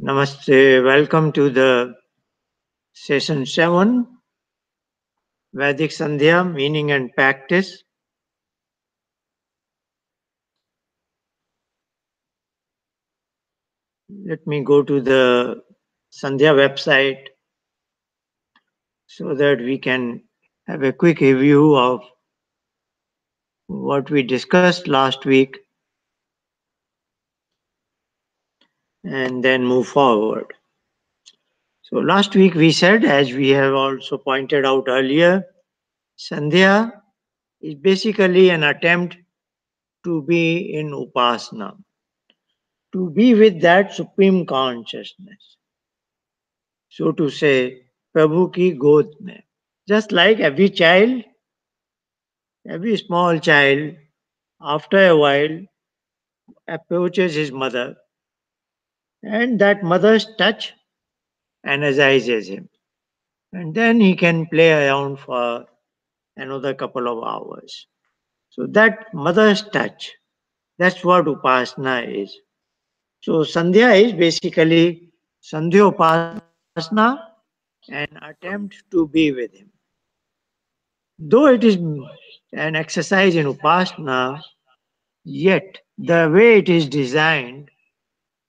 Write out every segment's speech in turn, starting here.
Namaste. Welcome to the session 7, Vedic Sandhya, Meaning and Practice. Let me go to the Sandhya website so that we can have a quick review of what we discussed last week and then move forward. So last week we said, as we have also pointed out earlier, Sandhya is basically an attempt to be in Upasana, to be with that supreme consciousness. So to say, Prabhu ki god mein. Just like every child, every small child, after a while, approaches his mother, and that mother's touch energizes him. And then he can play around for another couple of hours. So that mother's touch, that's what Upasana is. So Sandhya is basically Sandhya Upasana, an attempt to be with him. Though it is an exercise in Upasana, yet the way it is designed,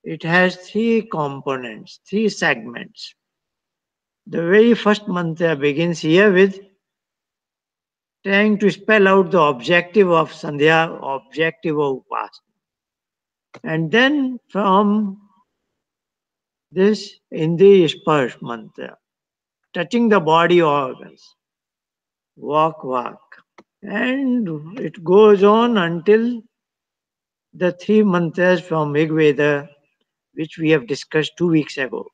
it has three components, three segments. The very first mantra begins here with trying to spell out the objective of Sandhya, objective of Upasana. And then from this Indriya Sparsh mantra, touching the body organs, walk, walk. And it goes on until the three mantras from Rig Veda, which we have discussed 2 weeks ago.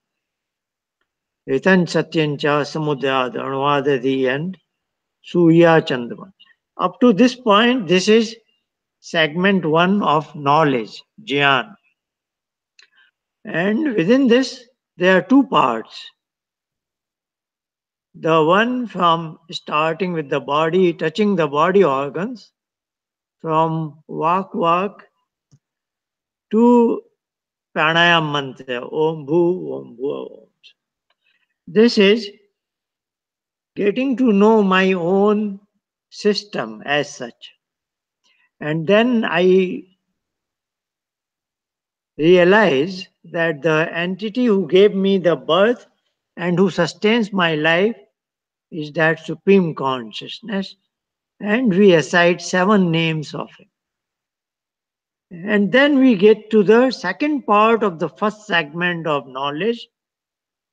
Ritan Satyancha Samudrad Anuvadadi and Surya Chandra. Up to this point, this is segment 1 of knowledge, Jnana. And within this, there are two parts. The one from starting with the body, touching the body organs, from Vak to Pranayam mantra, Om Bhu, Om Bhu, Om. This is getting to know my own system as such. And then I realize that the entity who gave me the birth and who sustains my life is that supreme consciousness. And we assign 7 names of it. And then we get to the second part of the first segment of knowledge,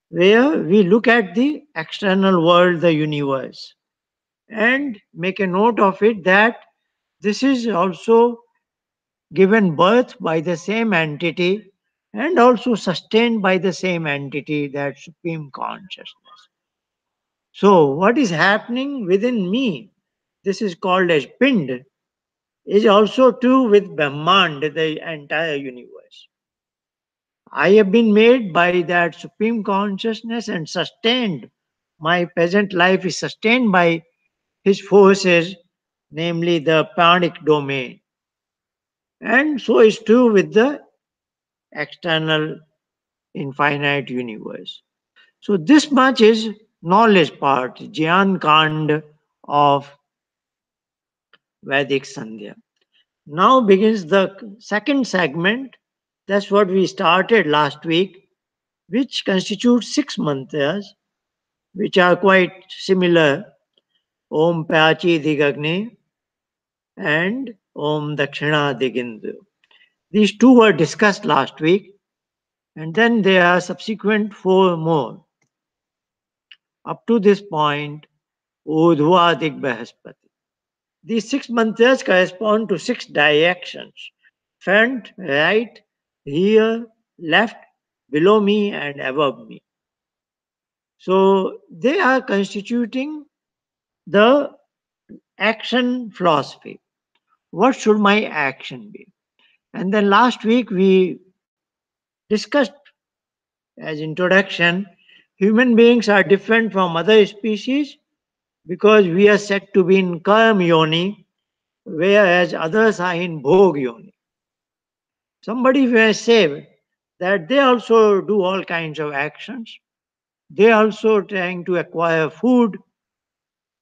where we look at the external world, the universe, and make a note of it that this is also given birth by the same entity and also sustained by the same entity, that supreme consciousness. So, what is happening within me, this is called as Pind, is also true with Brahmand, the entire universe. I have been made by that supreme consciousness and sustained. My present life is sustained by his forces, namely the pranic domain. And so is true with the external infinite universe. So this much is knowledge part, Jnana Kand of Vedic Sandhya. Now begins the second segment. That's what we started last week, which constitutes 6 mantras, which are quite similar. Om Pachi Digagni and Om Dakshina Digindu. These two were discussed last week, and then there are subsequent 4 more. Up to this point, Udhva Digbahaspati. These 6 mantras correspond to 6 directions: front, right, rear, left, below me, and above me. So they are constituting the action philosophy. What should my action be? And then last week we discussed as introduction, human beings are different from other species because we are said to be in karma yoni, whereas others are in bhog yoni. Somebody may say that they also do all kinds of actions. They also trying to acquire food,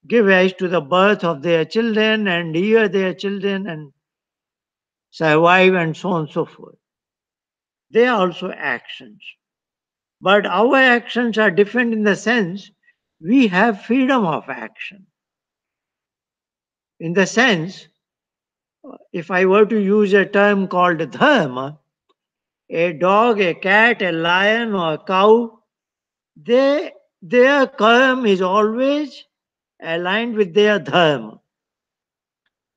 give rise to the birth of their children and rear their children and survive and so on and so forth. They are also actions. But our actions are different in the sense we have freedom of action. In the sense, if I were to use a term called dharma, a dog, a cat, a lion, or a cow, they, their karma is always aligned with their dharma.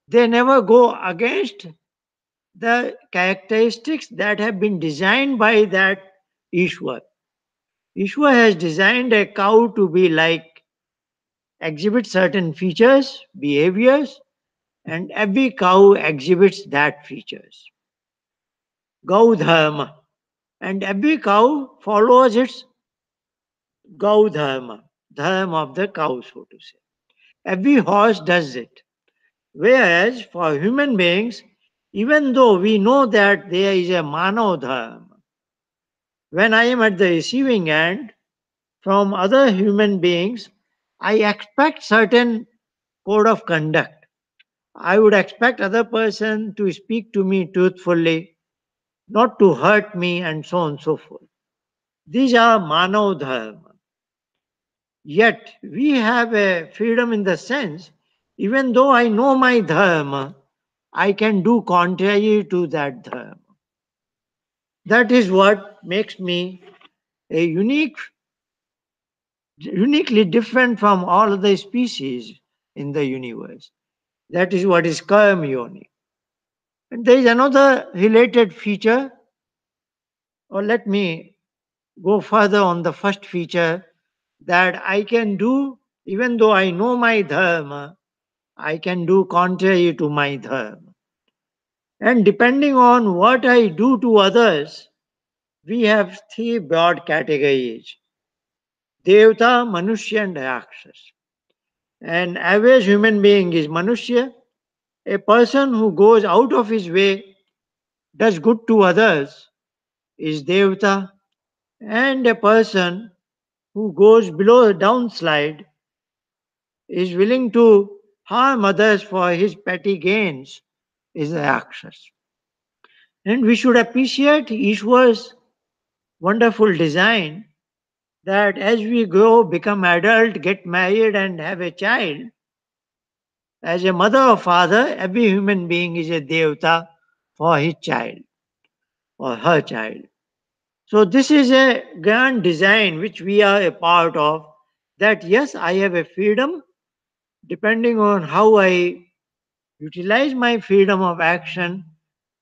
They never go against the characteristics that have been designed by that Ishwar. Ishwar has designed a cow to be like, exhibit certain features, behaviors, and every cow exhibits that features. Gau dharma. And every cow follows its Gau dharma, dharma of the cow, so to say. Every horse does it. Whereas for human beings, even though we know that there is a mano dharma, when I am at the receiving end from other human beings, I expect certain code of conduct. I would expect other person to speak to me truthfully, not to hurt me, and so on and so forth. These are mano dharma. Yet we have a freedom in the sense, even though I know my dharma, I can do contrary to that dharma. That is what makes me a uniquely different from all other species in the universe. That is what is karma yoni. And there is another related feature, or let me go further on the first feature, that I can do, even though I know my dharma, I can do contrary to my dharma. And depending on what I do to others, we have three broad categories: Devta, Manushya, and Rakshas. An average human being is Manushya, a person who goes out of his way, does good to others, is Devta, and a person who goes below the downslide, is willing to harm others for his petty gains, is Rakshas. And we should appreciate Ishwar's wonderful design that as we grow, become adult, get married, and have a child, as a mother or father, every human being is a devta for his child or her child. So, this is a grand design which we are a part of. That yes, I have a freedom depending on how I utilize my freedom of action.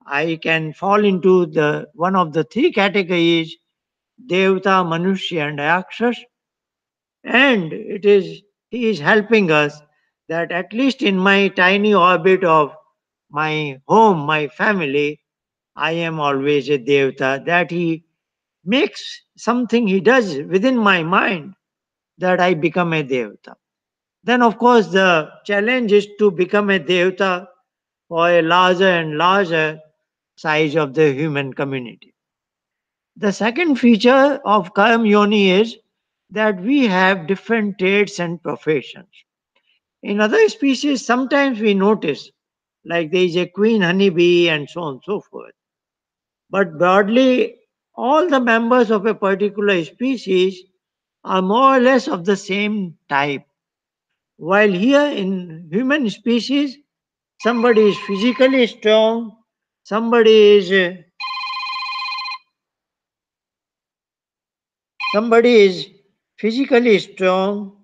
I can fall into the one of the three categories: Devta, Manushya, and Rakshas. And it is he is helping us that at least in my tiny orbit of my home, my family, I am always a Devta, that he makes something he does within my mind that I become a Devta. Then, of course, the challenge is to become a Devta for a larger and larger size of the human community. The second feature of Karma Yoni is that we have different trades and professions. In other species, sometimes we notice, like there is a queen honeybee and so on and so forth. But broadly, all the members of a particular species are more or less of the same type. While here in human species, somebody is physically strong, somebody is somebody is physically strong,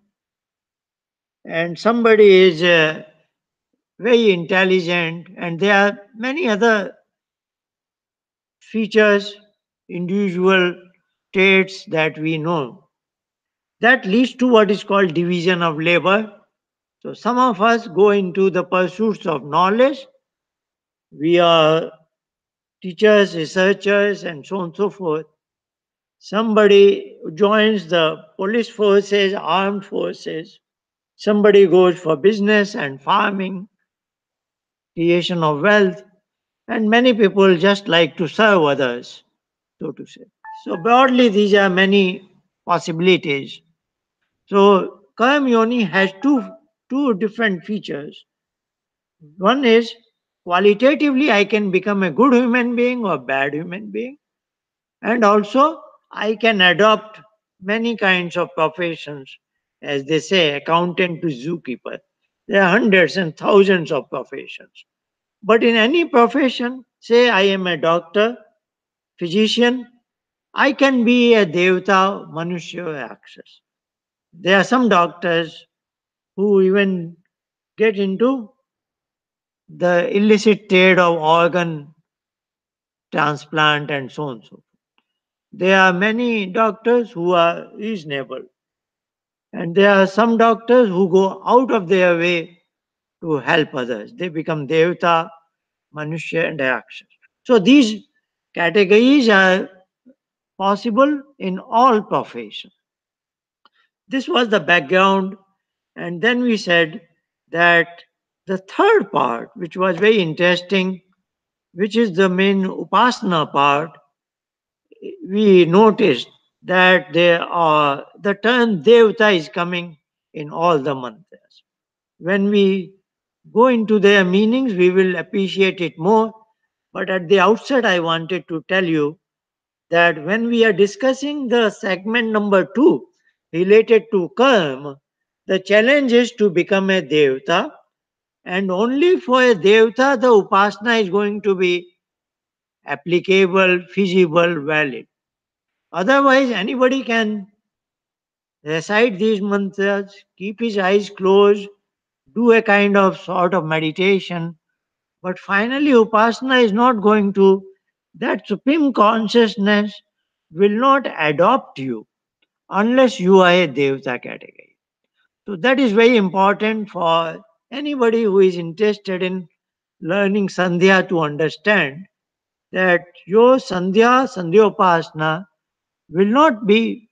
and somebody is very intelligent, and there are many other features, individual traits that we know. That leads to what is called division of labor. So some of us go into the pursuits of knowledge. We are teachers, researchers, and so on and so forth. Somebody joins the police forces, armed forces. Somebody goes for business and farming, creation of wealth. And many people just like to serve others. so to say. So broadly, these are many possibilities. So Karm Yoni has two different features. One is qualitatively I can become a good human being or bad human being, and also I can adopt many kinds of professions, as they say, accountant to zookeeper. There are hundreds and thousands of professions. But in any profession, say I am a doctor, physician, I can be a devta, manushya, or access. There are some doctors who even get into the illicit trade of organ transplant and so on. So there are many doctors who are reasonable, and there are some doctors who go out of their way to help others. They become devta, manushya, and yakshas. So these categories are possible in all professions. This was the background, and then we said that the third part, which was very interesting, which is the main upasana part, we noticed that there are the term devta is coming in all the mantras. When we go into their meanings, we will appreciate it more. But at the outset, I wanted to tell you that when we are discussing the segment number 2 related to karma, the challenge is to become a devta, and only for a devta the upasana is going to be applicable, feasible, valid. Otherwise, anybody can recite these mantras, keep his eyes closed, do a kind of sort of meditation, but finally, upasana is not going to, that supreme consciousness will not adopt you unless you are a devta category. So, that is very important for anybody who is interested in learning Sandhya to understand that your Sandhyopasana will not be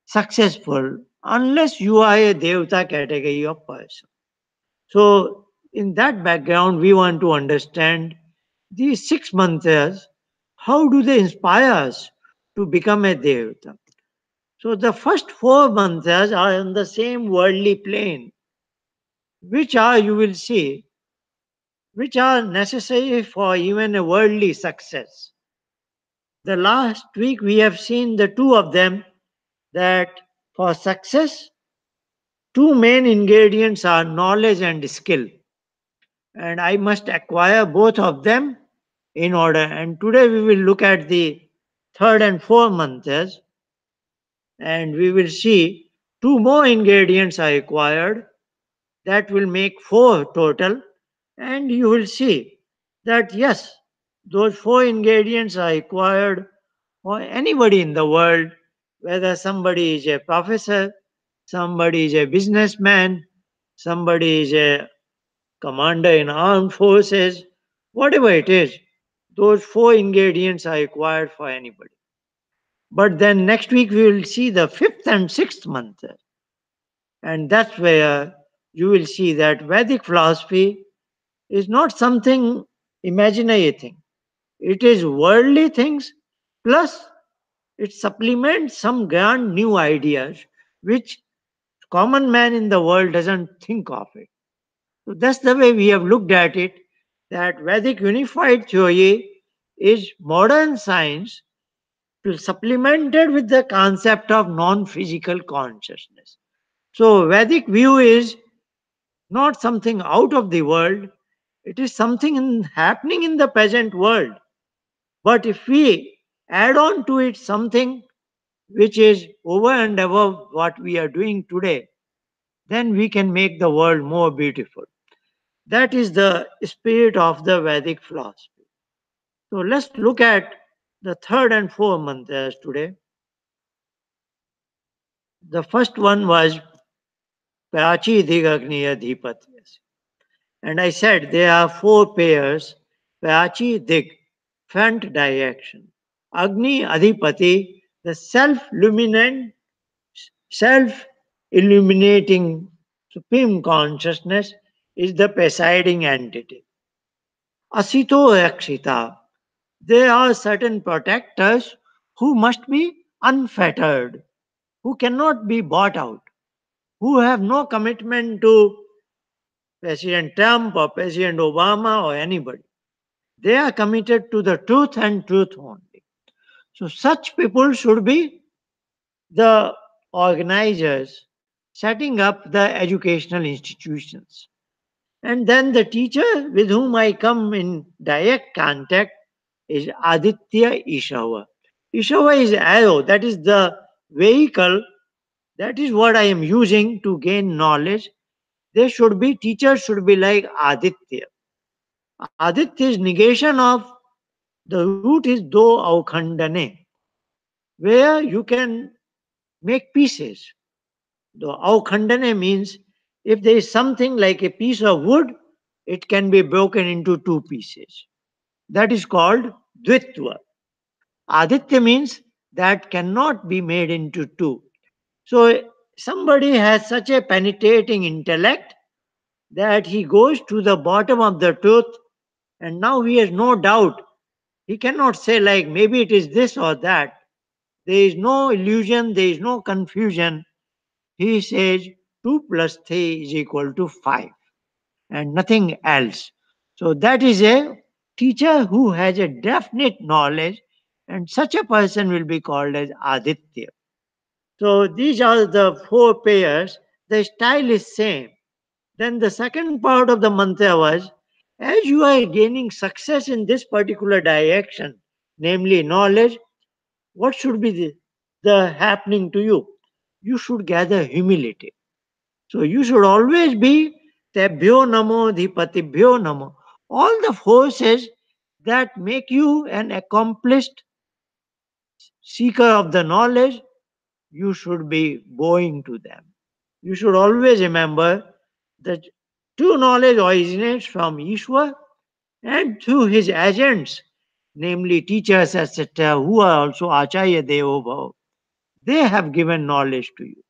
successful unless you are a Devta category of person. So, in that background, we want to understand these six mantras. How do they inspire us to become a Devta? So, the first four mantras are on the same worldly plane, which are, you will see, which are necessary for even a worldly success. The last week we have seen the two of them, that for success, two main ingredients are knowledge and skill. And I must acquire both of them in order. And today we will look at the third and fourth mantras, and we will see two more ingredients are required. That will make four total. And you will see that yes, those four ingredients are required for anybody in the world, whether somebody is a professor, somebody is a businessman, somebody is a commander in armed forces, whatever it is, those four ingredients are required for anybody. But then next week we will see the fifth and sixth mantra, and that's where you will see that Vedic philosophy is not something imaginary thing. It is worldly things, plus it supplements some grand new ideas which common man in the world doesn't think of it. So that's the way we have looked at it, that Vedic unified theory is modern science supplemented with the concept of non-physical consciousness. So Vedic view is not something out of the world, it is something happening in the present world. But if we add on to it something which is over and above what we are doing today, then we can make the world more beautiful. That is the spirit of the Vedic philosophy. So let's look at the third and fourth mantras today. The first one was Prachi Digagniya Dhipatyas. And I said there are four pairs: Prachi Dig, front direction; Agni Adhipati, the self-luminant, self-illuminating supreme consciousness is the presiding entity. Asito Rakshita, there are certain protectors who must be unfettered, who cannot be bought out, who have no commitment to President Trump or President Obama or anybody. They are committed to the truth and truth only. So such people should be the organizers setting up the educational institutions. And then the teacher with whom I come in direct contact is Aditya Ishava. Ishava is arrow, that is the vehicle, that is what I am using to gain knowledge. There should be, teachers should be like Aditya. Aditya's negation of the root is do aukhandane, where you can make pieces. The aukhandane means if there is something like a piece of wood, it can be broken into two pieces. That is called dvitva. Aditya means that cannot be made into two. So somebody has such a penetrating intellect that he goes to the bottom of the truth, and now he has no doubt. He cannot say like maybe it is this or that. There is no illusion, there is no confusion. He says 2 plus 3 is equal to 5 and nothing else. So that is a teacher who has a definite knowledge, and such a person will be called as Aditya. So these are the four pairs. The style is same. Then the second part of the mantra was, as you are gaining success in this particular direction, namely knowledge, what should be the happening to you? You should gather humility. So you should always be Tebhyo Namo Dhipatibhyo Namo. All the forces that make you an accomplished seeker of the knowledge, you should be bowing to them. You should always remember that true knowledge originates from Ishwar and through his agents, namely teachers, etc., who are also Acharya Devo Bhava. They have given knowledge to you,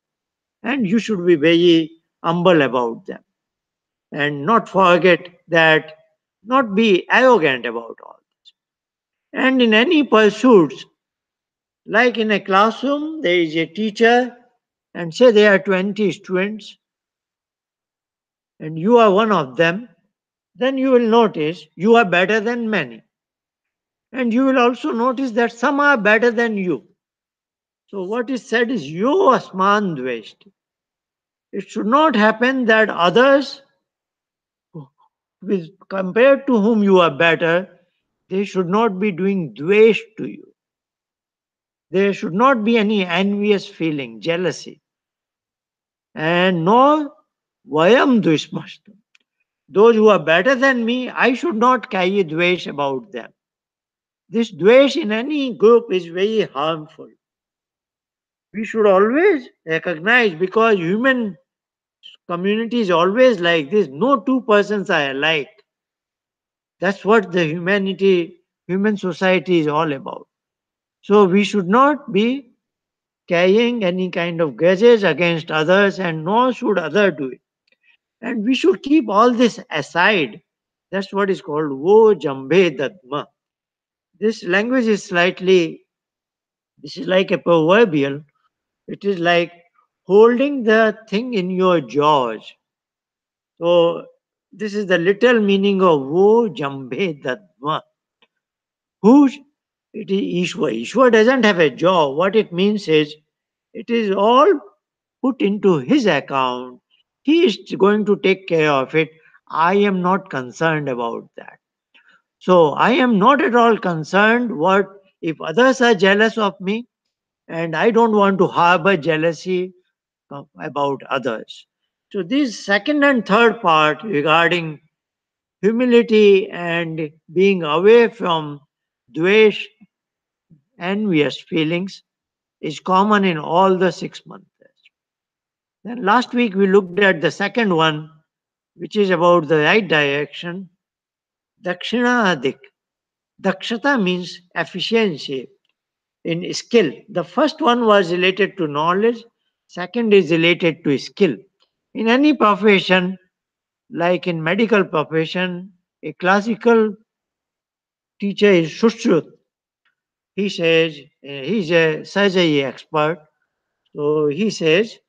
and you should be very humble about them and not forget that, not be arrogant about all. And in any pursuits, like in a classroom, there is a teacher, and say there are 20 students, and you are one of them, then you will notice you are better than many. And you will also notice that some are better than you. So what is said is yo asman dveshti. It should not happen that others, with compared to whom you are better, they should not be doing dvesh to you. There should not be any envious feeling, jealousy, and nor vayam dvishmastam. Those who are better than me, I should not carry dvesh about them. This dvesh in any group is very harmful. We should always recognize, because human community is always like this. No two persons are alike. That's what the human society is all about. So we should not be carrying any kind of grudges against others, and nor should other do it. And we should keep all this aside. That's what is called wo jambe dadma. This language is slightly, this is like a proverbial. It is like holding the thing in your jaws. So this is the literal meaning of wo jambe dadma. Who it is Ishwar. Ishwar doesn't have a jaw. What it means is it is all put into his account. He is going to take care of it. I am not concerned about that. So I am not at all concerned what if others are jealous of me, and I don't want to harbor jealousy about others. So this second and third part regarding humility and being away from dvesh, envious feelings, is common in all the 6 months. Then last week we looked at the second one, which is about the right direction, Dakshina Adik. Dakshata means efficiency in skill. The first one was related to knowledge, second is related to skill. In any profession, like in medical profession, a classical teacher is Shushruta. He says, he's a surgery expert, so he says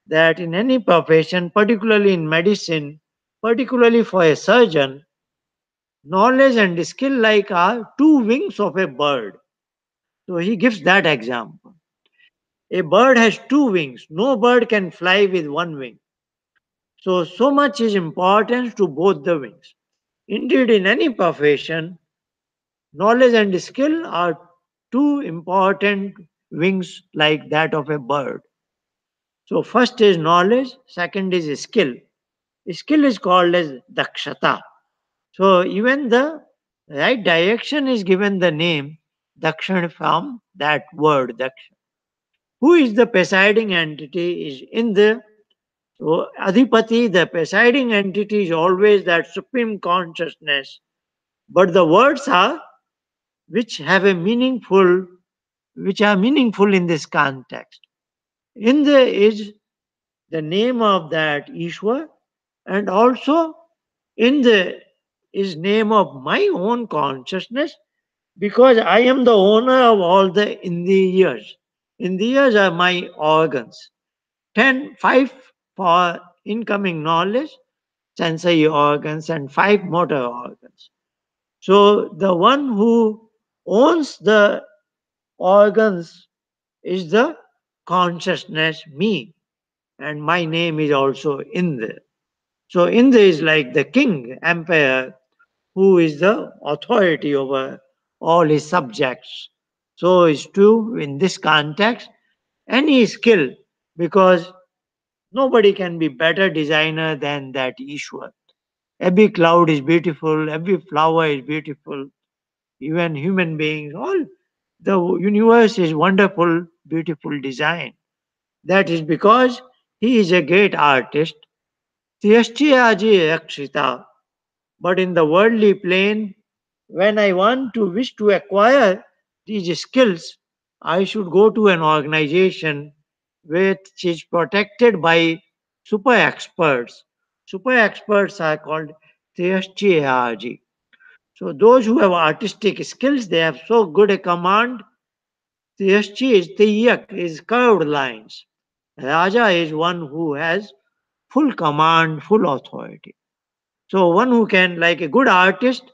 that in any profession, particularly in medicine, particularly for a surgeon, knowledge and skill like are two wings of a bird. So he gives that example. A bird has two wings. No bird can fly with one wing. So much is important to both the wings. Indeed, in any profession, knowledge and skill are two important wings like that of a bird. So first is knowledge, second is skill. Skill is called as dakshata. So even the right direction is given the name dakshan from that word dakshan. Who is the presiding entity is in the so adhipati, the presiding entity is always that supreme consciousness. But the words are which have a meaningful which are meaningful in this context. Indra is the name of that Ishwar, and also Indra is name of my own consciousness because I am the owner of all the Indriyas. Indriyas are my organs. 5 for incoming knowledge, sensory organs, and 5 motor organs. So the one who owns the organs is the consciousness, me, and my name is also Indra. So Indra is like the king, emperor, who is the authority over all his subjects. So is true in this context, any skill, because nobody can be better designer than that Ishwar. Every cloud is beautiful, every flower is beautiful, even human beings, all the universe is wonderful, beautiful design. That is because he is a great artist. Tyashchiyaji Rakshita. But in the worldly plane, when I want to wish to acquire these skills, I should go to an organization which is protected by super experts. Super experts are called Tyashchiyaji. So those who have artistic skills, they have so good a command. Tyashchi is Tiyak is curved lines. Raja is one who has full command, full authority. So one who can, like a good artist,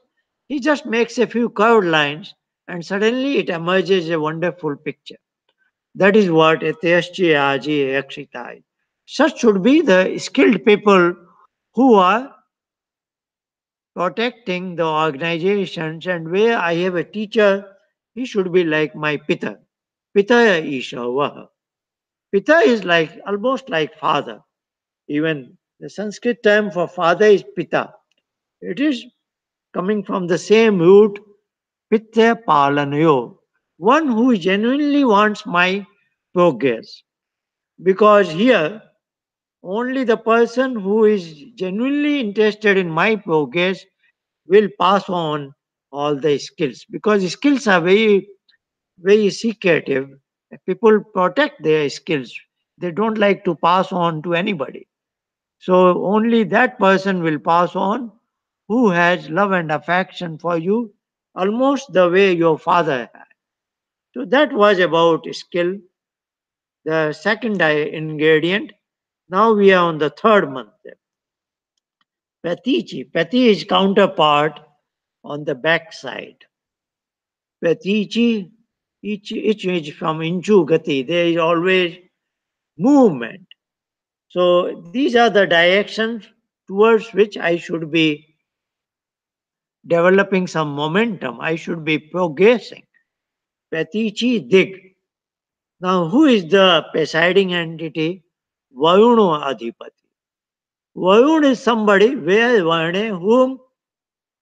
he just makes a few curved lines and suddenly it emerges a wonderful picture. That is what a Aji Yakshita is. Such should be the skilled people who are protecting the organizations, and where I have a teacher, he should be like my Pita. Pita Isha Vaha. Pita is like almost like father. Even the Sanskrit term for father is Pita. It is coming from the same root, Pitya Palanayo, one who genuinely wants my progress. Because here, only the person who is genuinely interested in my progress will pass on all the skills. Because skills are very, very secretive. People protect their skills. They don't like to pass on to anybody. So only that person will pass on who has love and affection for you, almost the way your father had. So that was about skill, the second ingredient. Now we are on the third month. Patichi. Pati is counterpart on the back side. Patichi, each is from Inchu Gati. There is always movement. So these are the directions towards which I should be developing some momentum. I should be progressing. Patichi Dig. Now, who is the presiding entity? Varuno Adhipati. Varun is somebody where Varne, whom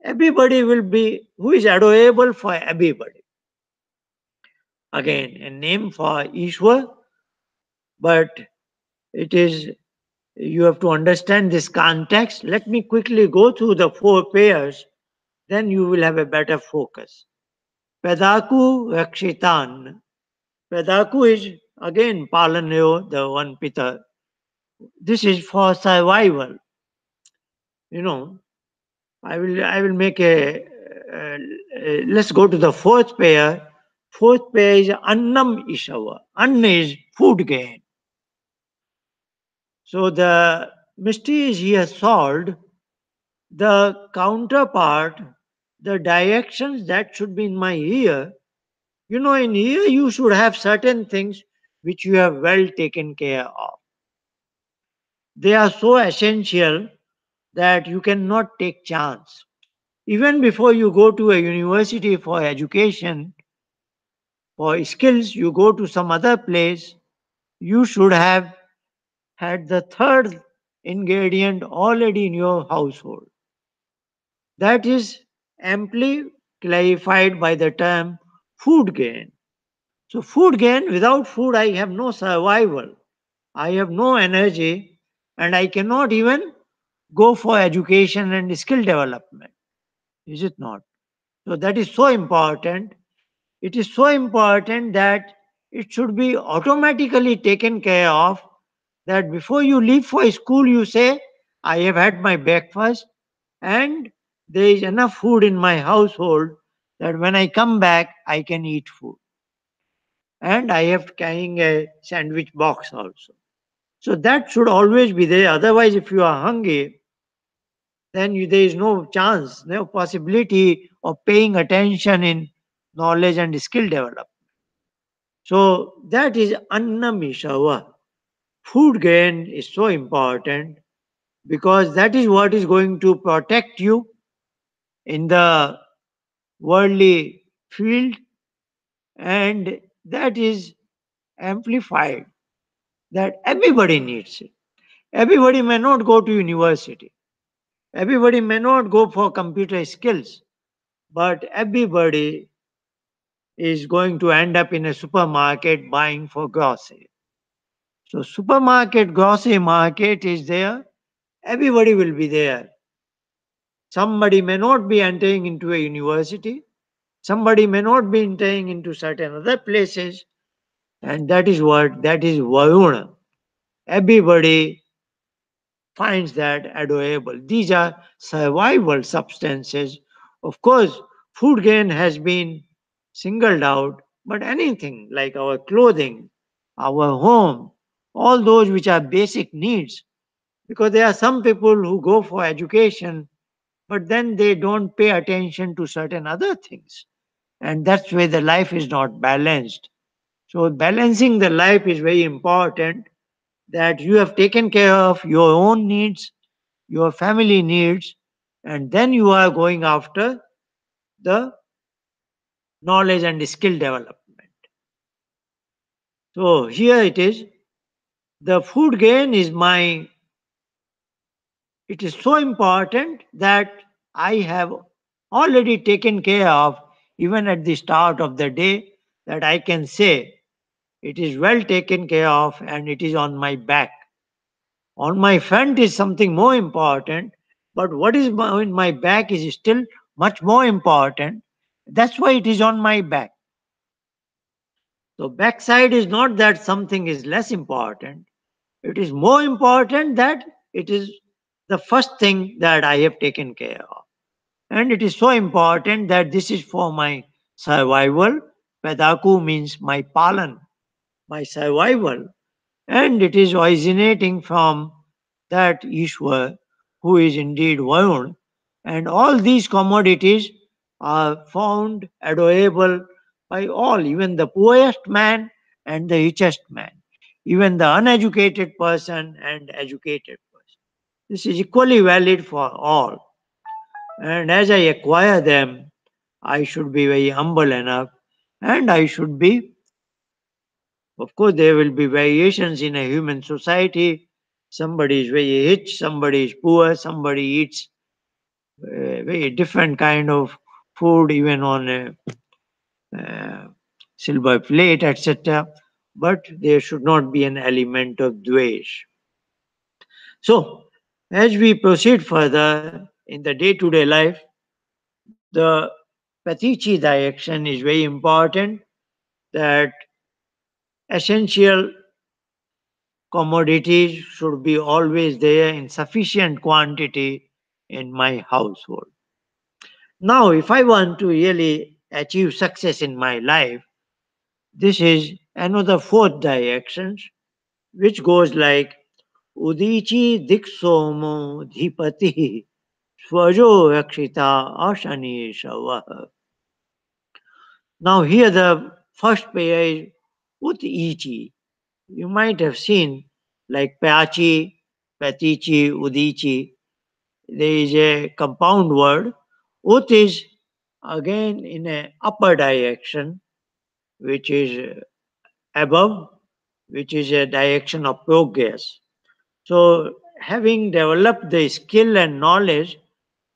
everybody will be, who is adorable for everybody. Again, a name for Ishwar, but it is, you have to understand this context. Let me quickly go through the 4 pairs, then you will have a better focus. Pedaku Rakshitan. Pedaku is again Palanayo, the one Pita. This is for survival. You know, I will make a. Let's go to the 4th pair. Fourth pair is Annam Ishava. Anna is food gain. So the mystery is here solved. The counterpart, the directions that should be in my ear, in here you should have certain things which you have well taken care of. They are so essential that you cannot take chance. Even before you go to a university for education, for skills, you go to some other place, you should have had the third ingredient already in your household. That is amply clarified by the term food gain. So, food gain, without food, I have no survival, I have no energy, and I cannot even go for education and skill development. Is it not? So, that is so important. It is so important that it should be automatically taken care of, that before you leave for school, you say, I have had my breakfast and there is enough food in my household that when I come back, I can eat food. And I have carrying a sandwich box also. So that should always be there. Otherwise, if you are hungry, then there is no chance, no possibility of paying attention in knowledge and skill development. So that is Annamishava. Food gain is so important because that is what is going to protect you in the worldly field, and that is amplified, that everybody needs it. Everybody may not go to university, everybody may not go for computer skills, but everybody is going to end up in a supermarket buying for grocery. So supermarket, grocery market is there, everybody will be there. Somebody may not be entering into a university, somebody may not be entering into certain other places, and that is Varuna. Everybody finds that adorable. These are survival substances. Of course, food gain has been singled out, but anything like our clothing, our home, all those which are basic needs, because there are some people who go for education, but then they don't pay attention to certain other things. And that's where the life is not balanced. So, balancing the life is very important, that you have taken care of your own needs, your family needs, and then you are going after the knowledge and skill development. So, here it is. The food gain is it is so important that I have already taken care of even at the start of the day, that I can say it is well taken care of and it is on my back. On my front is something more important, but what is in my back is still much more important. That's why it is on my back. So backside is not that something is less important. It is more important that it is the first thing that I have taken care of. And it is so important that this is for my survival. Padaku means my palan, my survival. And it is originating from that Ishwar who is indeed Varun. And all these commodities are found adorable by all, even the poorest man and the richest man, even the uneducated person and educated person. This is equally valid for all. And as I acquire them, I should be very humble enough, and I should be, of course, there will be variations in a human society. Somebody is very rich, somebody is poor, somebody eats very different kind of food, even on a uh, silver plate, etc. But there should not be an element of dvesh. So, as we proceed further in the day to day life, the Patichi direction is very important, that essential commodities should be always there in sufficient quantity in my household. Now, if I want to really achieve success in my life, This is another fourth direction, which goes like Udichi Diksomo Dhipati Swajo Rakshita Ashani Shavaha. Now here the first pair is Utichi. You might have seen like Pachi, Patichi, Udichi. There is a compound word. Ut is again in a upper direction, which is above, which is a direction of progress. So, having developed the skill and knowledge,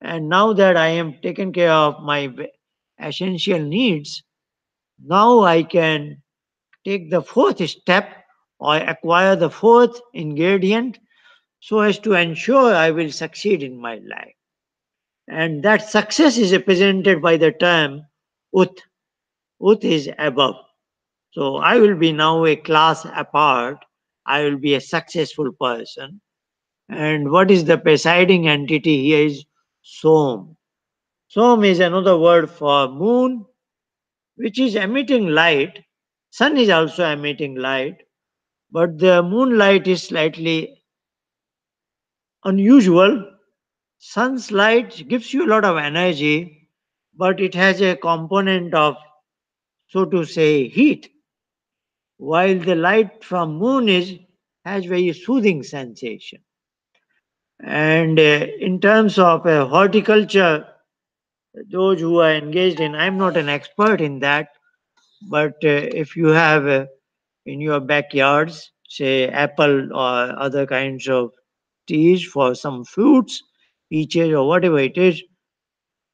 and now that I am taken care of my essential needs, now I can take the fourth step or acquire the fourth ingredient so as to ensure I will succeed in my life. And that success is represented by the term Ut. Ut is above. So I will be now a class apart. I will be a successful person. And what is the presiding entity here is Som. Som is another word for moon, which is emitting light. Sun is also emitting light, but the moonlight is slightly unusual. Sun's light gives you a lot of energy, but it has a component of, so to say, heat, while the light from moon is has very soothing sensation. And in terms of horticulture, those who are engaged in, I'm not an expert in that, but if you have in your backyards, say apple or other kinds of trees for some fruits, peaches or whatever it is,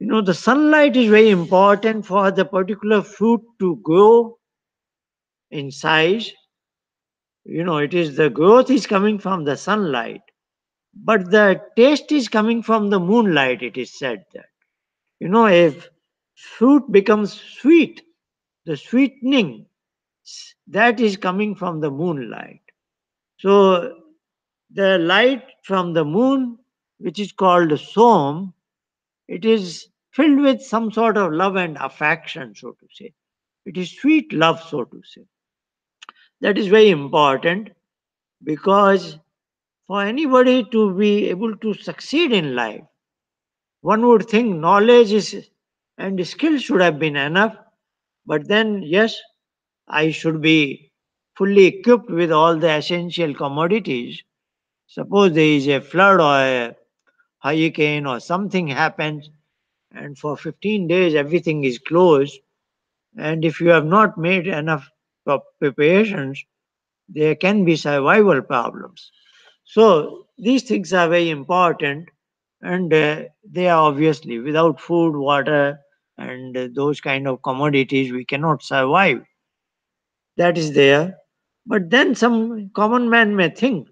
the sunlight is very important for the particular fruit to grow in size. It is the growth is coming from the sunlight, but the taste is coming from the moonlight, it is said that. If fruit becomes sweet, the sweetening that is coming from the moonlight. So the light from the moon, which is called som, it is filled with some sort of love and affection, so to say. It is sweet love, so to say. That is very important because for anybody to be able to succeed in life, one would think knowledge is and skill should have been enough, but then, yes, I should be fully equipped with all the essential commodities. Suppose there is a flood or a hurricane or something happens, and for 15 days everything is closed. And if you have not made enough preparations, there can be survival problems. So these things are very important, and they are obviously without food, water, and those kind of commodities we cannot survive. That is there. But then some common man may think,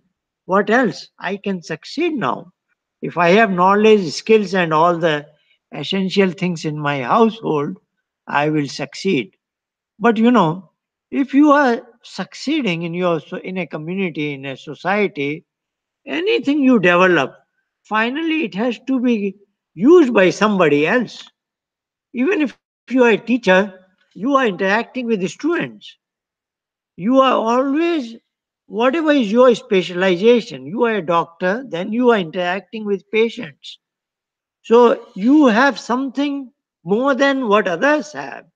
what else? I can succeed now. If I have knowledge, skills, and all the essential things in my household, I will succeed. But if you are succeeding in a community, in a society, anything you develop, finally it has to be used by somebody else. Even if you are a teacher, you are interacting with the students. You are always, whatever is your specialization, you are a doctor, then you are interacting with patients. So you have something more than what others have,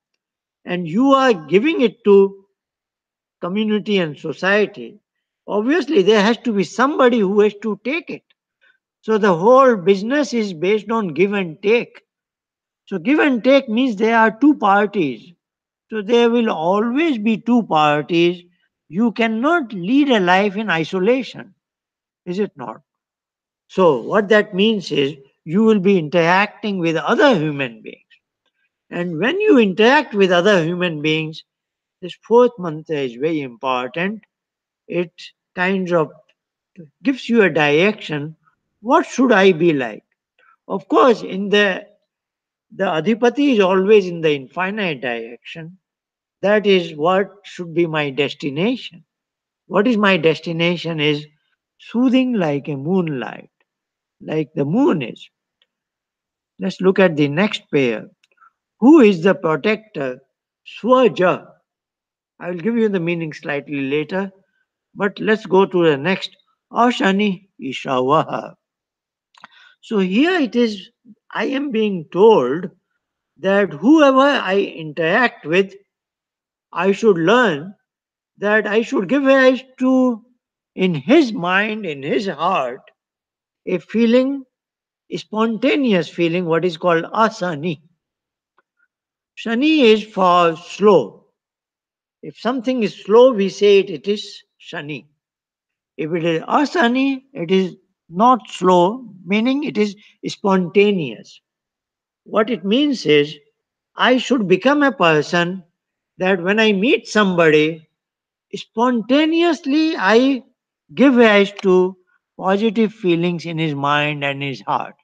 and you are giving it to community and society. Obviously, there has to be somebody who has to take it. So the whole business is based on give and take. So give and take means there are two parties. So there will always be two parties. You cannot lead a life in isolation, is it not? So what that means is you will be interacting with other human beings. And when you interact with other human beings, this fourth mantra is very important. It kind of gives you a direction. What should I be like? Of course, in the adhipati is always in the infinite direction. That is what should be my destination. What is my destination is soothing like a moonlight, like the moon is. Let's look at the next pair. Who is the protector? Swaja. I will give you the meaning slightly later, but let's go to the next. Ashani Ishavaha. So here it is, I am being told that whoever I interact with, I should learn that I should give rise to, in his mind, in his heart, a feeling, a spontaneous feeling, what is called asani. Shani is for slow. If something is slow, we say it is shani. If it is asani, it is not slow, meaning it is spontaneous. What it means is, I should become a person that when I meet somebody, spontaneously I give rise to positive feelings in his mind and his heart.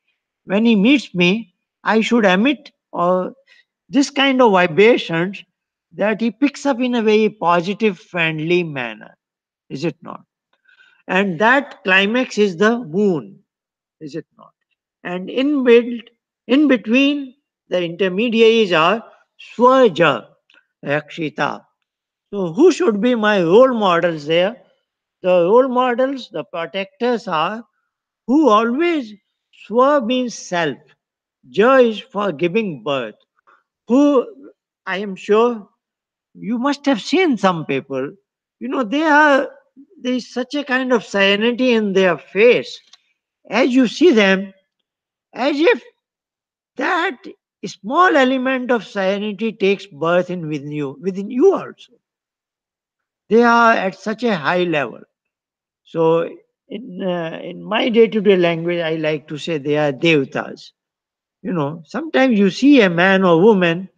When he meets me, I should emit this kind of vibrations that he picks up in a very positive, friendly manner. Is it not? And that climax is the moon. Is it not? And in between, the intermediaries are Swaja, Rakshita. So, who should be my role models there? The role models, the protectors are who always, Swa means self, Ja is for giving birth. Who, I am sure, you must have seen some people, there is such a kind of serenity in their face as you see them, as if that small element of serenity takes birth in within you also. They are at such a high level. So in my day-to-day language, I like to say they are devtas. Sometimes you see a man or woman,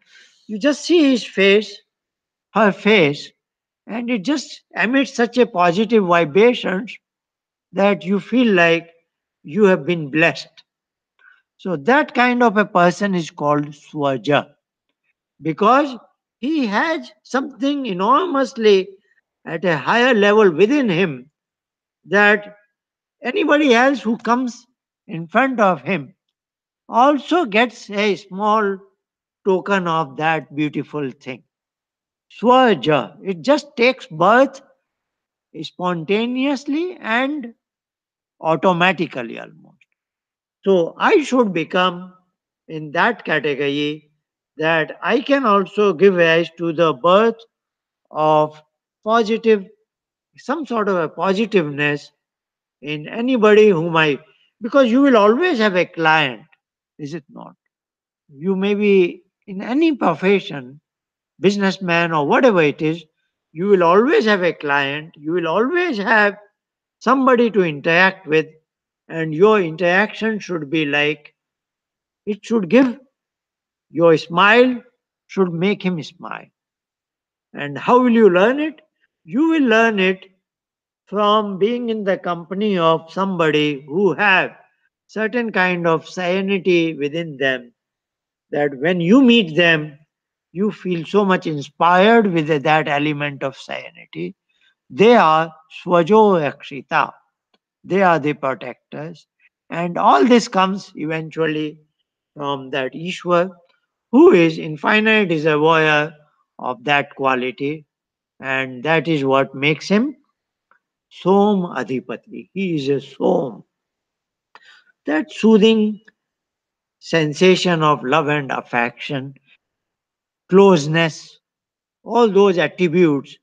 you just see his face, her face, and it just emits such a positive vibrations that you feel like you have been blessed. So that kind of a person is called Swaja, because he has something enormously at a higher level within him that anybody else who comes in front of him also gets a small token of that beautiful thing. Swaja, it just takes birth spontaneously and automatically almost. So I should become in that category that I can also give rise to the birth of positive, some sort of a positiveness in anybody whom because you will always have a client, is it not? You may be in any profession, businessman or whatever it is, you will always have a client, you will always have somebody to interact with, and your interaction should be like, it should give, your smile should make him smile. And how will you learn it? You will learn it from being in the company of somebody who have certain kind of serenity within them, that when you meet them, you feel so much inspired with that element of serenity. They are Swajo Rakshita. They are the protectors. And all this comes eventually from that Ishwar, who is infinite reservoir of that quality. And that is what makes him Som Adhipati. He is a Som. That soothing sensation of love and affection, closeness, all those attributes.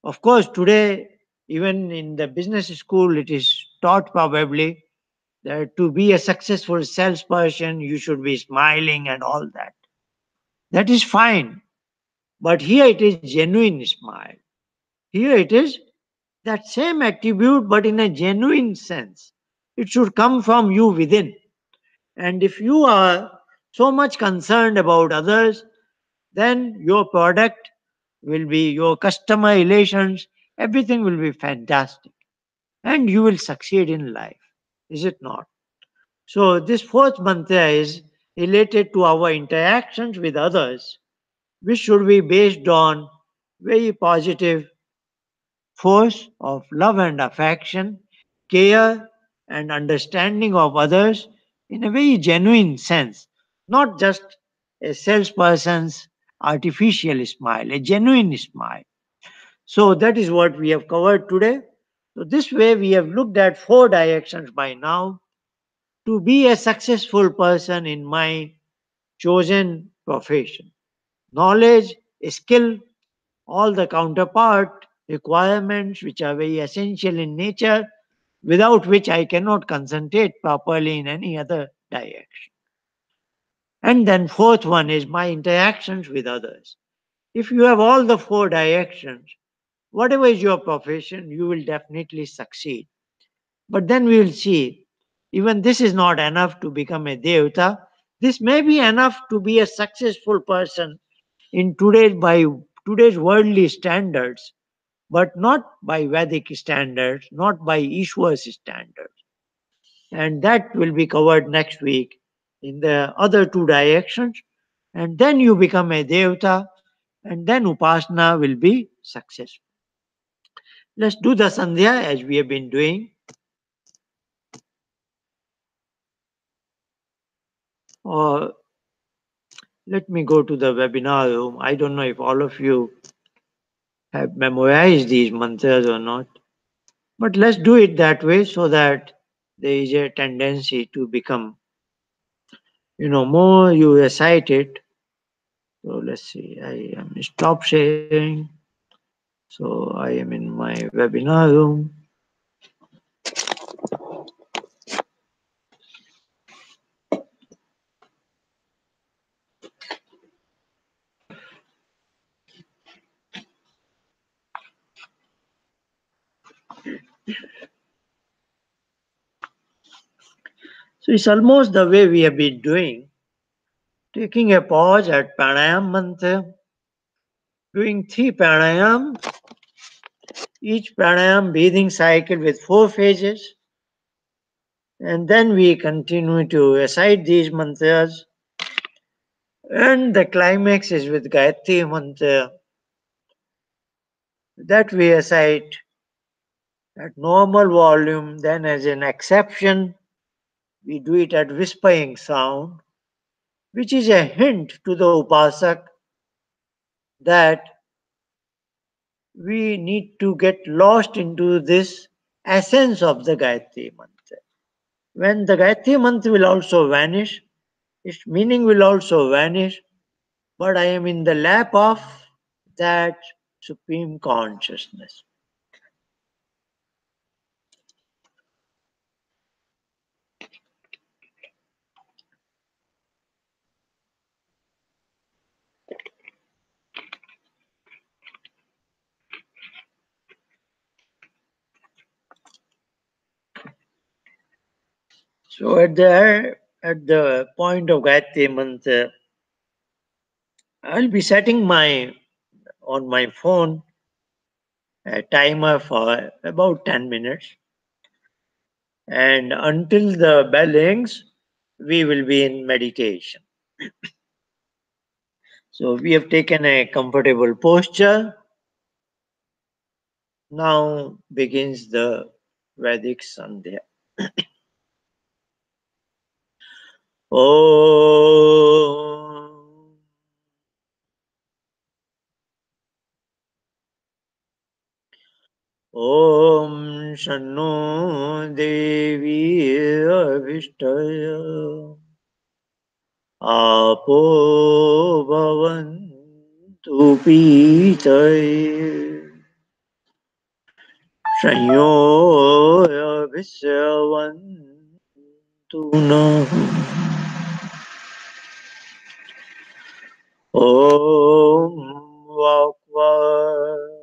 Of course, today, even in the business school, it is taught probably that to be a successful salesperson, you should be smiling and all that. That is fine. But here it is genuine smile. Here it is that same attribute, but in a genuine sense. It should come from you within. And if you are so much concerned about others, then your product will be, your customer relations, everything will be fantastic. And you will succeed in life. Is it not? So, this fourth mantra is related to our interactions with others, which should be based on very positive force of love and affection, care and understanding of others in a very genuine sense, not just a salesperson's artificial smile, a genuine smile. So that is what we have covered today. So this way we have looked at 4 directions by now to be a successful person in my chosen profession. Knowledge, skill, all the counterpart requirements which are very essential in nature, without which I cannot concentrate properly in any other direction. And then fourth one is my interactions with others. If you have all the 4 directions, whatever is your profession, you will definitely succeed. But then we will see, even this is not enough to become a Devta. This may be enough to be a successful person in today's worldly standards, but not by Vedic standards, not by Ishwar's standards. And that will be covered next week in the other 2 directions. And then you become a Devta, and then Upasana will be successful. Let's do the Sandhya as we have been doing. Or let me go to the webinar room. I don't know if all of you have memorized these mantras or not, but let's do it that way so that there is a tendency to become, more you recite it. So let's see, I am stop sharing. So I am in my webinar room. So it's almost the way we have been doing, taking a pause at pranayam mantra, doing 3 pranayam, each pranayam breathing cycle with 4 phases, and then we continue to recite these mantras, and the climax is with Gayatri mantra that we recite at normal volume. Then as an exception, we do it at whispering sound, which is a hint to the upasak that we need to get lost into this essence of the Gayatri mantra. When the Gayatri mantra will also vanish, its meaning will also vanish, but I am in the lap of that supreme consciousness. So at the point of Gayatri mantra, I'll be setting my on my phone a timer for about 10 minutes, and until the bell rings, we will be in meditation. So we have taken a comfortable posture. Now begins the Vedic Sandhya. Om ॐ शन्नो देवी अभिष्टय आपो भवन्तु पीतये संयोऽभिस्रवन्तु नः ॐ वाक्वाक्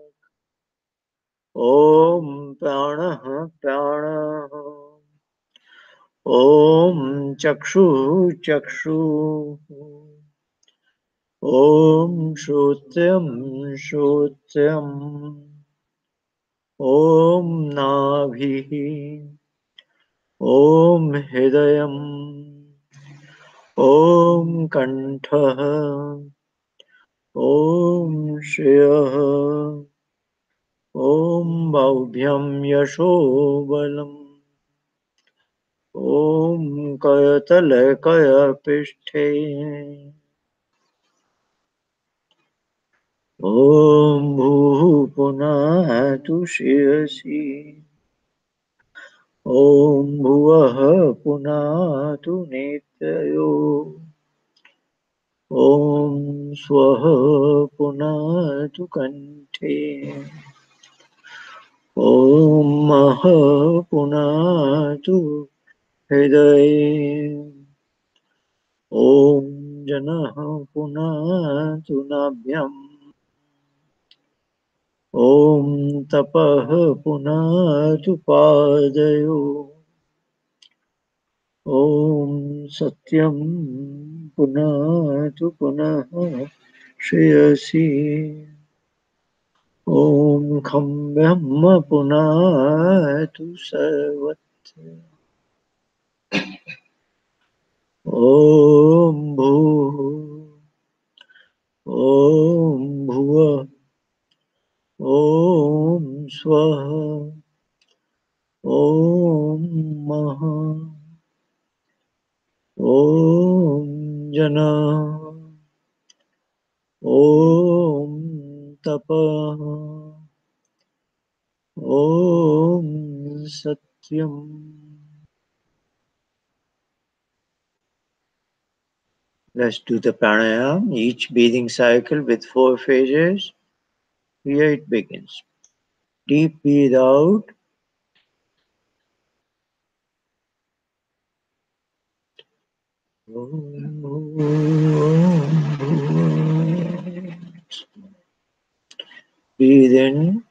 ॐ प्राणः प्राणः ॐ चक्षुः चक्षुः ॐ श्रोत्रं श्रोत्रम् ॐ नाभिः ॐ हृदयम् ॐ कण्ठः ॐ श्रियः ॐ बाहुभ्यां यशोबलम् ॐ करतलकरपृष्ठे ॐ भूः पुनः शिरसि ॐ भुवः पुनः नेत्रयो ॐ स्वः पुनः कण्ठे ॐ महः पुनः हृदये ॐ जनः पुनः नाभ्याम् ॐ तपः पुनः पादयो ॐ सत्यं पुनः श्रेयसि ॐ खं ब्रह्म पुनः सर्वत्र ॐ भूः ॐ भुवः ॐ स्वः ॐ महः ॐ जनः ॐ तपः ॐ सत्यम्. Let's do the pranayam, each breathing cycle with 4 phases. Here it begins. Deep breathe out. Breathe in.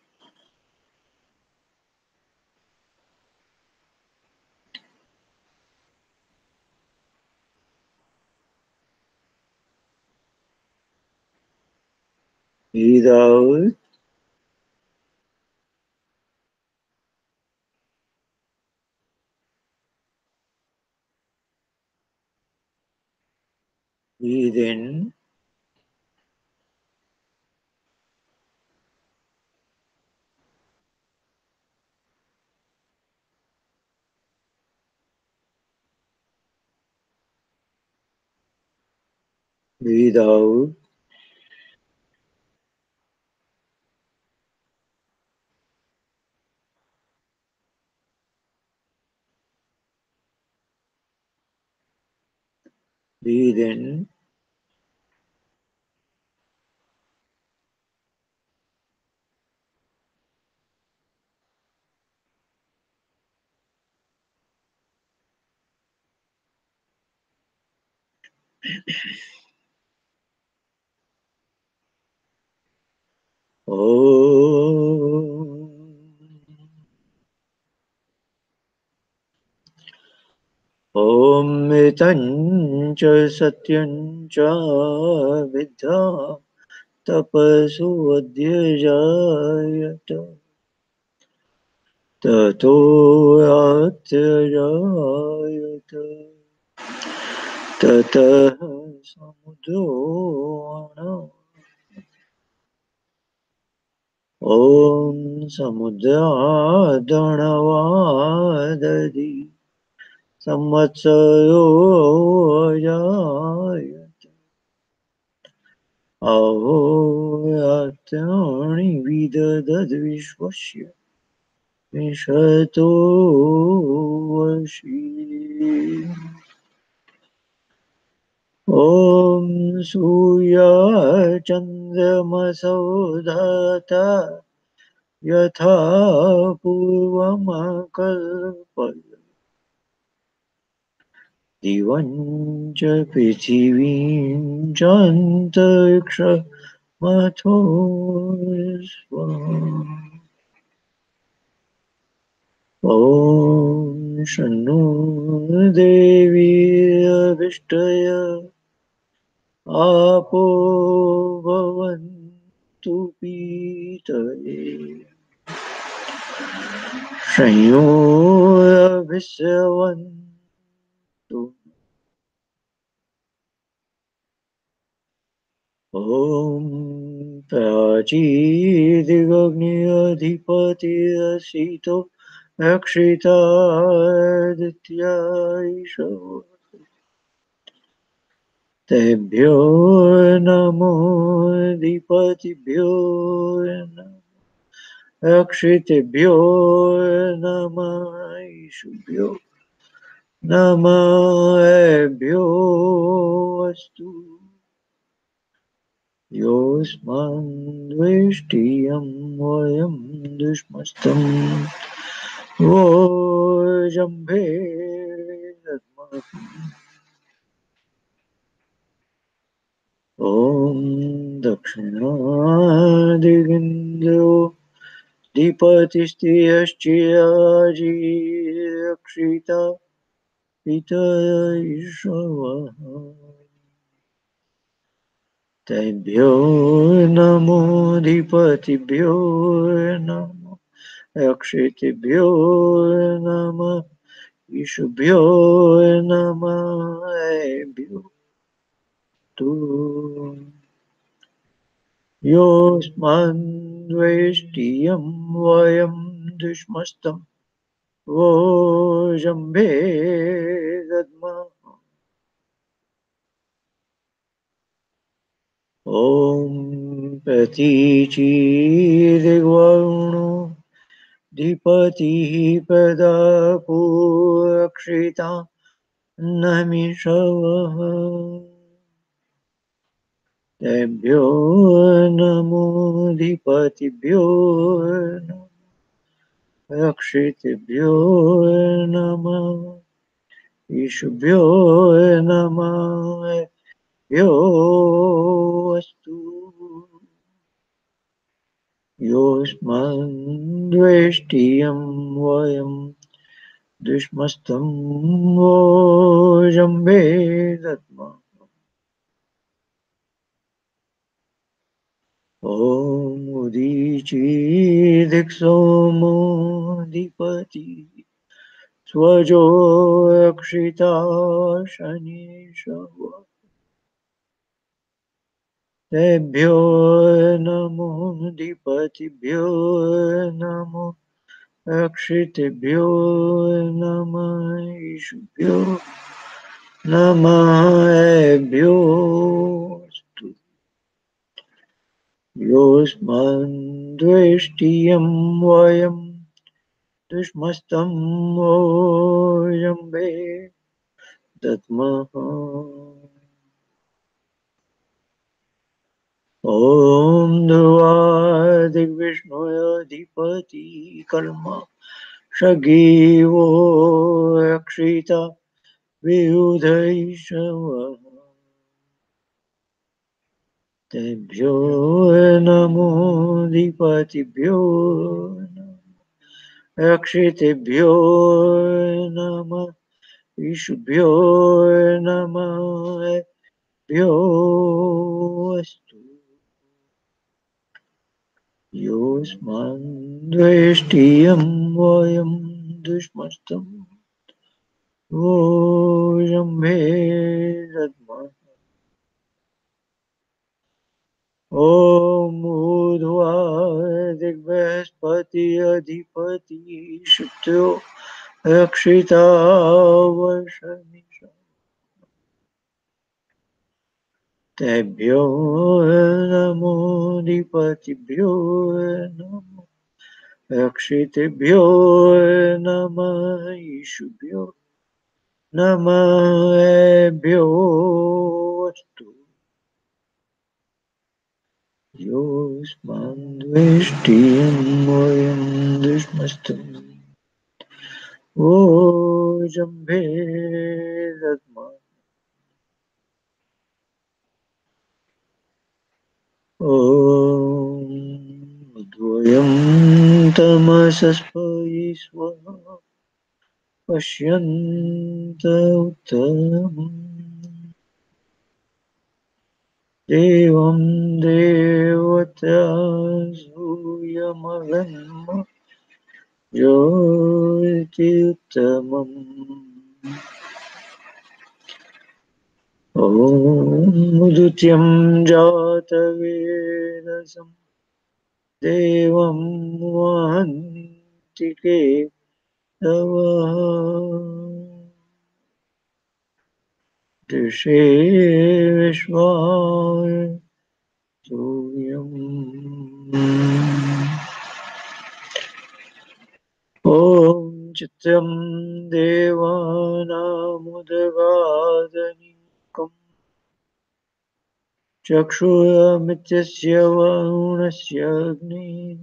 Breathe out. Breathe in. Breathe out. Breathe in. Om. ॐ मृतं च सत्यं च विद्या तपसो अध्यजायत ततो यात्यजायत ततः समुद्रो ॐ समुद्रादणवादधि संवत्सरो अजायत अहोरात्राणि विदधद्विश्वस्य विशतो वर्षि ॐ सूर्यचन्द्रमसौ धाता यथा पूर्वमकल्पयन् दिवं च पृथिवीं चान्तरिक्षमथो ॐ शन्नो देवी अभिष्टय आपो भवन्तु पीतये संयोऽभिस्रवन्तु ॐ प्राचीदिगग्न्यधिपतिरसितो रक्षितादित्यायशो तेभ्यो नमोऽधिपतिभ्यो अक्षितिभ्यो नमः ईशुभ्यो नमःभ्यो अस्तु योऽस्मान् द्वेष्टियं वयं दुष्मस्तं वोजम्भे दद्मः ॐ दक्षिणादिगिन्दो दीपतिस्थियश्चियाजीरक्षिता पितयैषवः तेभ्यो नमोऽधिपतिभ्यो नमो अक्षितिभ्यो नमः ईशुभ्यो नमः एभ्यो तु योऽस्मान् द्वेष्टियं वयं दुष्मस्तं वोजम्भे दद्मः ॐ प्रतीचीदिग्वरुणो धीपतिः पदापूरक्षिता नमिषवः तेभ्यो नमोऽधिपतिभ्यो रक्षितभ्यो नमः ईशुभ्यो नमः यो अस्तु योऽस्मान् द्वेष्टियं वयं दुष्मस्तं वोजम्भे दद्मः ॐ उदीचीदिक्सोमोऽधिपति स्वजो रक्षिता शनीशव तेभ्यो नमोऽधिपतिभ्यो नमो रक्षितभ्यो नमः ईशुभ्यो नमःभ्यो अस्तु योऽस्मान् द्वेष्टियं वयं दुष्मस्तं वोजम्भे दद्मः ॐ ध्रुवादिविष्णुरधिपति कर्म षगीवो रक्षिता विरुधैषवः तेभ्यो नमोऽधिपतिभ्यो रक्षितेभ्यो नमः ईशुभ्यो नमः भ्यो अस्तु योऽस्मान् द्वेष्टियं वयं दुष्मस्तं वोजम्भे दद्मः ॐ ऊर्ध्वा दिग्बृहस्पति अधिपति शुद्धो रक्षिता वर्षमिषा तेभ्यो नमोऽधिपतिभ्यो नमो रक्षितेभ्यो नमः ईशुभ्यो नमःभ्यो अस्तु योऽस्मान् द्वेष्टियं वयं दुष्मस्तं वोजम्भे दद्मः ॐ द्वयं तमसस्पयिष्वः पश्यन्त उत्तमम् देवं देवता सूयमगन्म ज्योति उत्तमम् ॐ मुदुत्यं जातवेदसं देवं वहन्ति तव ऋषे विश्वाय सूर्यम् ॐ चित्रं देवानामुदगादनीकम् चक्षुरमित्यस्य वरुणस्य अग्निः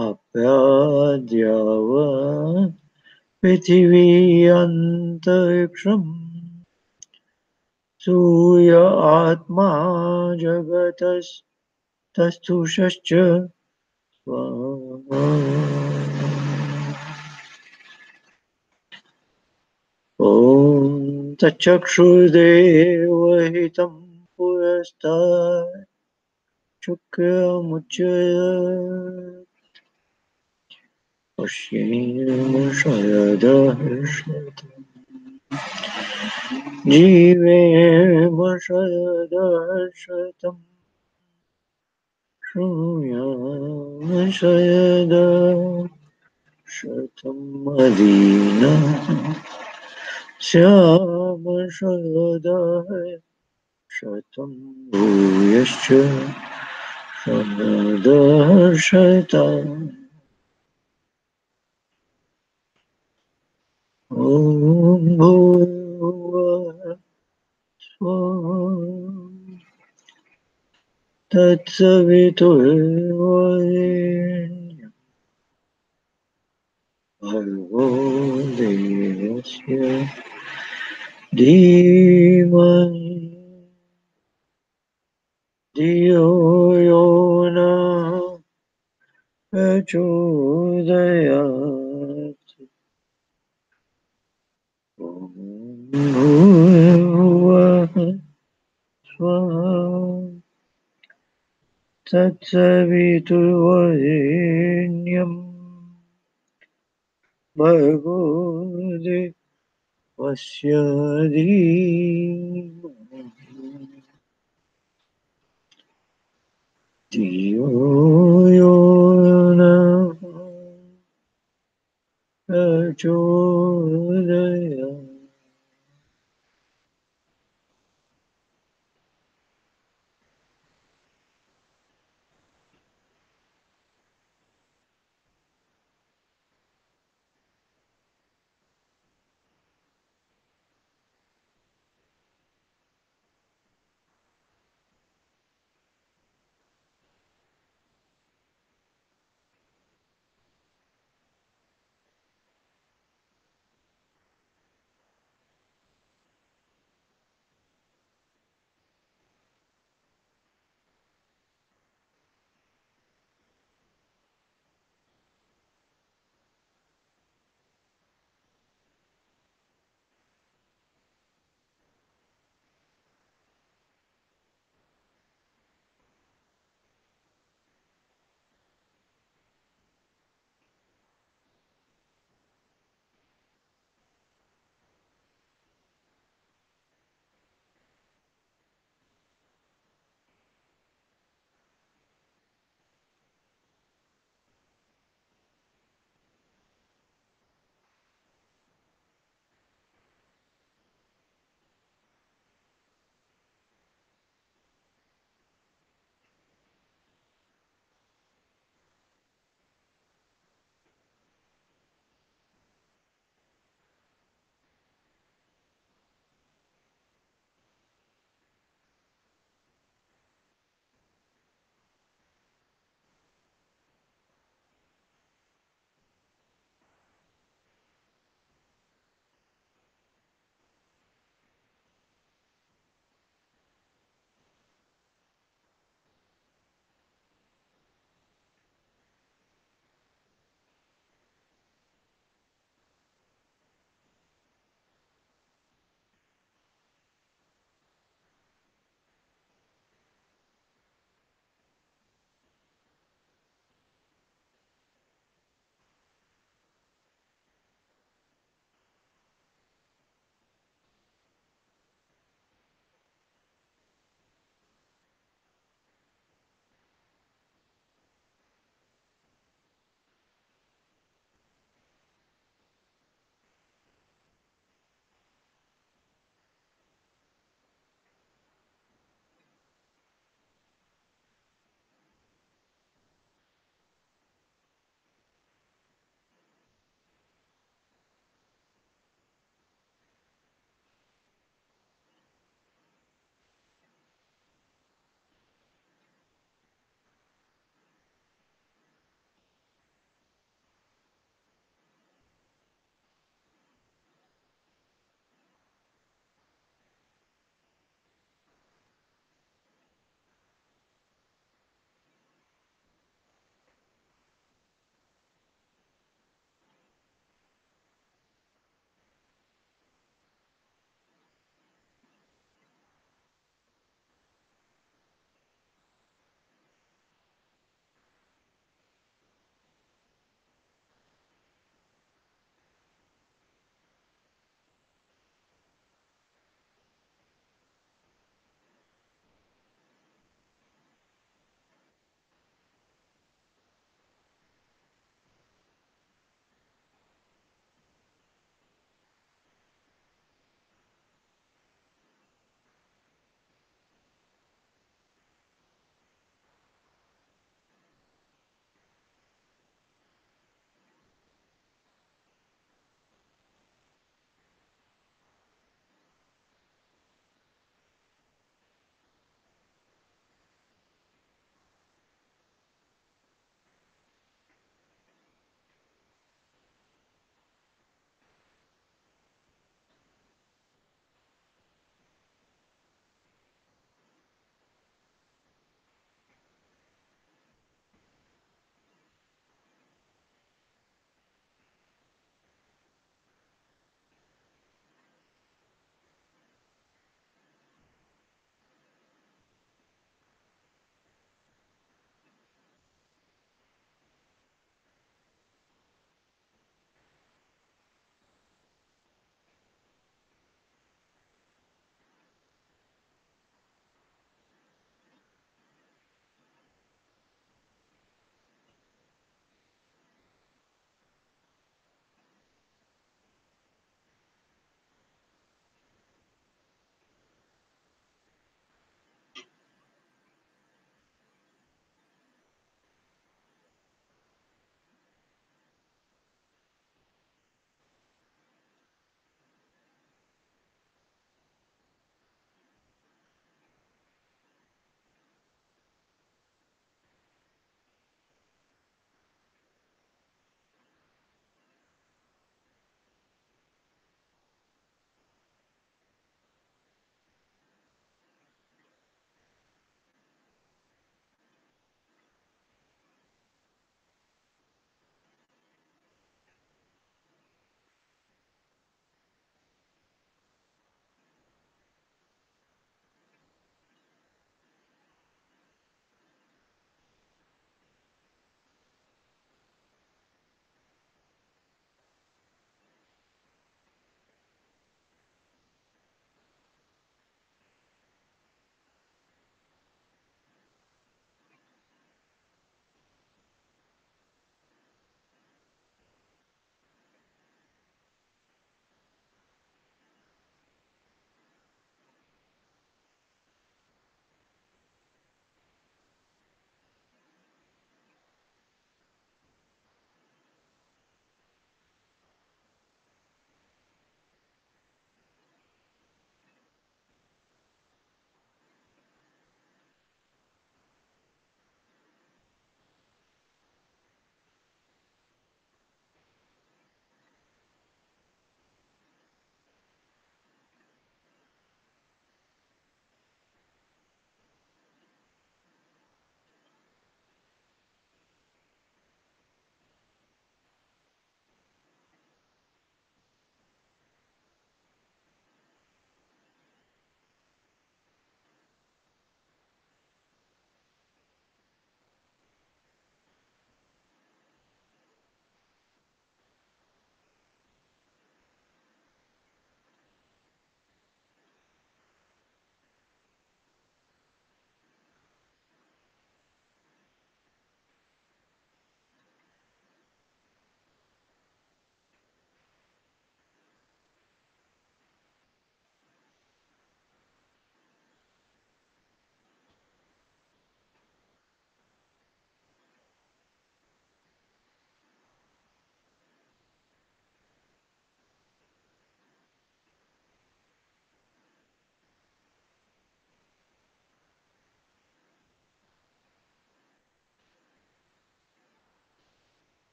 आप्याद्यावत् पृथिवी अन्तरिक्षम् सूर्य आत्मा जगतस्तस्थुषश्च ॐ तच्चक्षुर्देवहितं पुरस्तात् शुक्रमुच्चय पश्येम जीवेम शरदर्शतम् शून्यं शतम् अदीनः श्याम शतम् भूयश्च शतम् ॐ भूर्भुवः स्वः तत्सवितुर्वरेण्यं भर्गो देवस्य धीमहि धियो यो नः प्रचोदयात् ॐ भूर्भुवः स्वः तत्सवितुर्वरेण्यं भर्गो देवस्य धीमहि धियो यो नः प्रचोदयात्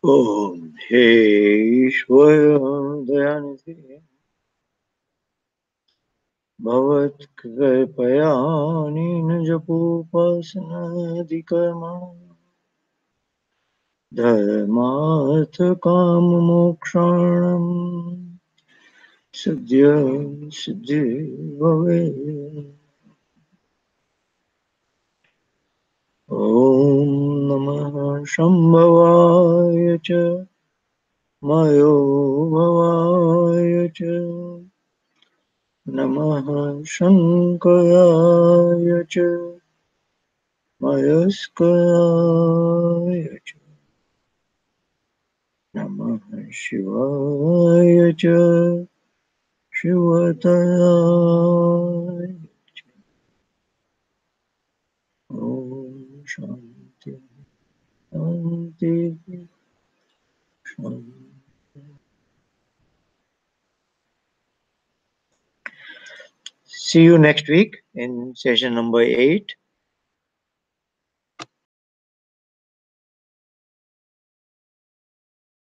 ॐ हे ईश्वर दयानिधे भवत्कृपया जपोपासनादिकर्मा धर्मार्थकाममोक्षाणां सिद्धिर्भवे। ॐ नमः शम्भवाय च मयोभवाय च नमः शङ्कराय च मयस्कराय च नमः शिवाय च शिवतराय ॐ शान्ति शान्ति शान्ति। See you next week in session number 8.